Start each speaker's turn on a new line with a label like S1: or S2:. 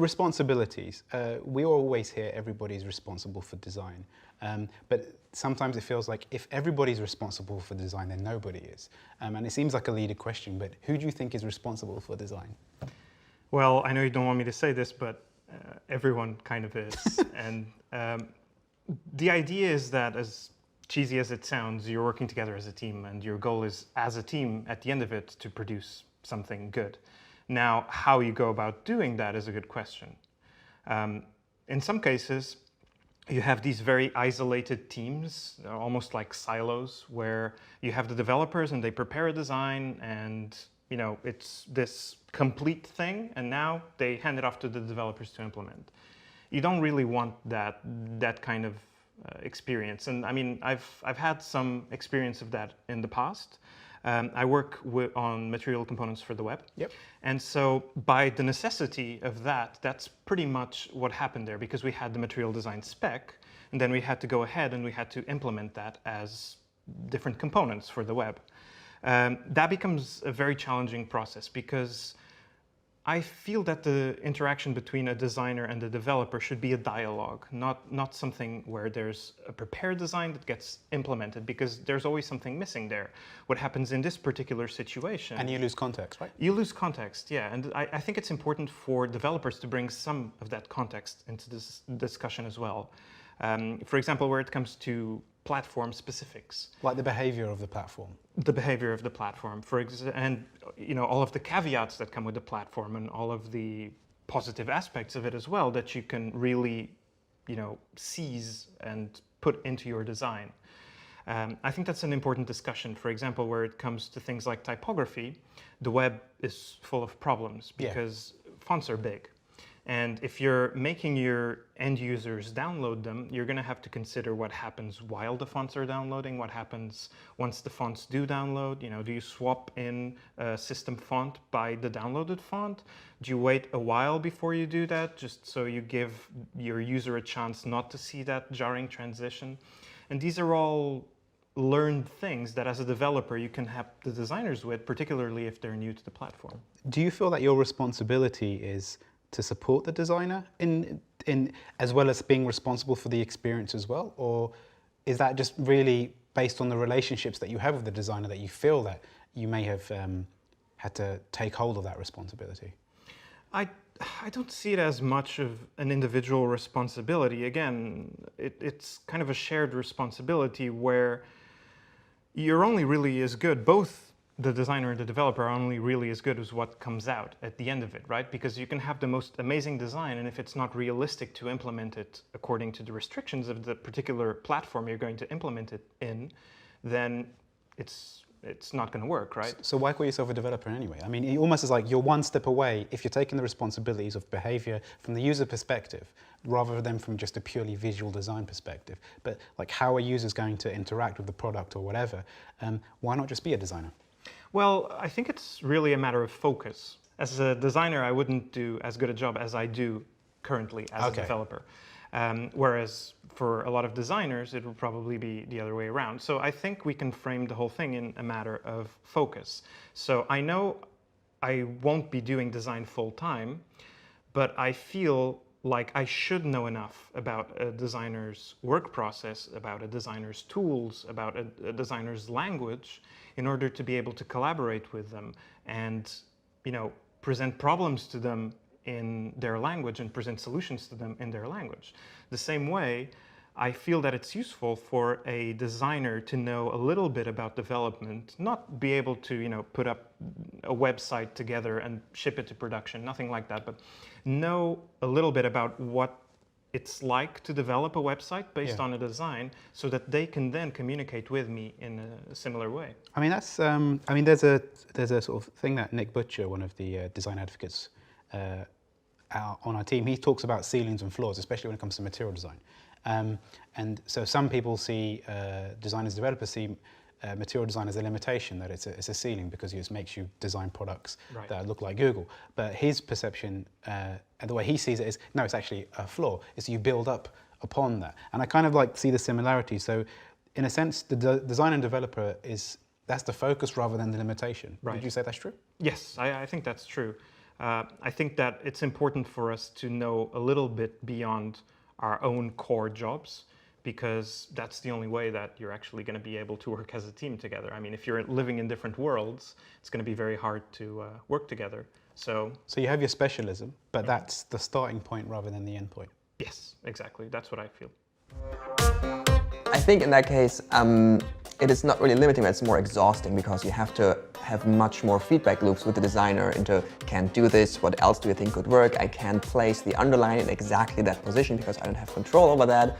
S1: responsibilities. We always hear everybody's responsible for design, but sometimes it feels like if everybody's responsible for design, then nobody is. And it seems like a leading question, but who do you think is responsible for design?
S2: Well, I know you don't want me to say this, but everyone kind of is. And the idea is that, as cheesy as it sounds, you're working together as a team, and your goal is, as a team, at the end of it, to produce something good. Now, how you go about doing that is a good question. In some cases, you have these very isolated teams, almost like silos, where you have the developers and they prepare a design, and it's this complete thing, and now they hand it off to the developers to implement. You don't really want that kind of experience, and I mean, I've had some experience of that in the past. I work on material components for the web.
S1: Yep.
S2: And so by the necessity of that, that's pretty much what happened there, because we had the material design spec, and then we had to go ahead and we had to implement that as different components for the web. That becomes a very challenging process, because I feel that the interaction between a designer and a developer should be a dialogue, not something where there's a prepared design that gets implemented, because there's always something missing there. What happens in this particular situation...
S1: And you lose context, right?
S2: You lose context, yeah. And I think it's important for developers to bring some of that context into this discussion as well. For example, where it comes to platform specifics.
S1: Like the behavior of the platform.
S2: The behavior of the platform, and all of the caveats that come with the platform, and all of the positive aspects of it as well that you can really, seize and put into your design. I think that's an important discussion. For example, where it comes to things like typography, the web is full of problems because fonts are big. And if you're making your end users download them, you're going to have to consider what happens while the fonts are downloading, what happens once the fonts do download. Do you swap in a system font by the downloaded font? Do you wait a while before you do that, just so you give your user a chance not to see that jarring transition? And these are all learned things that, as a developer, you can help the designers with, particularly if they're new to the platform.
S1: Do you feel that your responsibility is to support the designer in as well as being responsible for the experience as well? Or is that just really based on the relationships that you have with the designer that you feel that you may have had to take hold of that responsibility?
S2: I don't see it as much of an individual responsibility. Again, it's kind of a shared responsibility where you're only really as good, both the designer and the developer are only really as good as what comes out at the end of it, right? Because you can have the most amazing design, and if it's not realistic to implement it according to the restrictions of the particular platform you're going to implement it in, then it's not going to work, right?
S1: So why call yourself a developer anyway? I mean, it almost is like you're one step away if you're taking the responsibilities of behavior from the user perspective, rather than from just a purely visual design perspective. But like, how are users going to interact with the product or whatever? Why not just be a designer?
S2: Well, I think it's really a matter of focus. As a designer, I wouldn't do as good a job as I do currently as a developer. Whereas for a lot of designers, it would probably be the other way around. So I think we can frame the whole thing in a matter of focus. So I know I won't be doing design full time, but I feel like I should know enough about a designer's work process, about a designer's tools, about a designer's language, in order to be able to collaborate with them and, present problems to them in their language and present solutions to them in their language. The same way, I feel that it's useful for a designer to know a little bit about development, not be able to, put up a website together and ship it to production, nothing like that, but know a little bit about what it's like to develop a website based on a design, so that they can then communicate with me in a similar way.
S1: I mean, that's. I mean, there's a sort of thing that Nick Butcher, one of the design advocates on our team, he talks about ceilings and floors, especially when it comes to material design. And so some people see designers, developers see material design as a limitation, that it's a ceiling because it just makes you design products that look like Google. But his perception and the way he sees it is, no, it's actually a floor. It's you build up upon that. And I kind of like see the similarity. So in a sense, the designer and developer that's the focus rather than the limitation. Would you say that's true?
S2: Yes, I think that's true. I think that it's important for us to know a little bit beyond our own core jobs, because that's the only way that you're actually going to be able to work as a team together. I mean, if you're living in different worlds, it's going to be very hard to work together. So
S1: you have your specialism, but that's the starting point rather than the end point.
S2: Yes, exactly. That's what I feel.
S3: I think in that case, it is not really limiting, it's more exhausting, because you have to have much more feedback loops with the designer into, can't do this, what else do you think could work? I can't place the underline in exactly that position because I don't have control over that.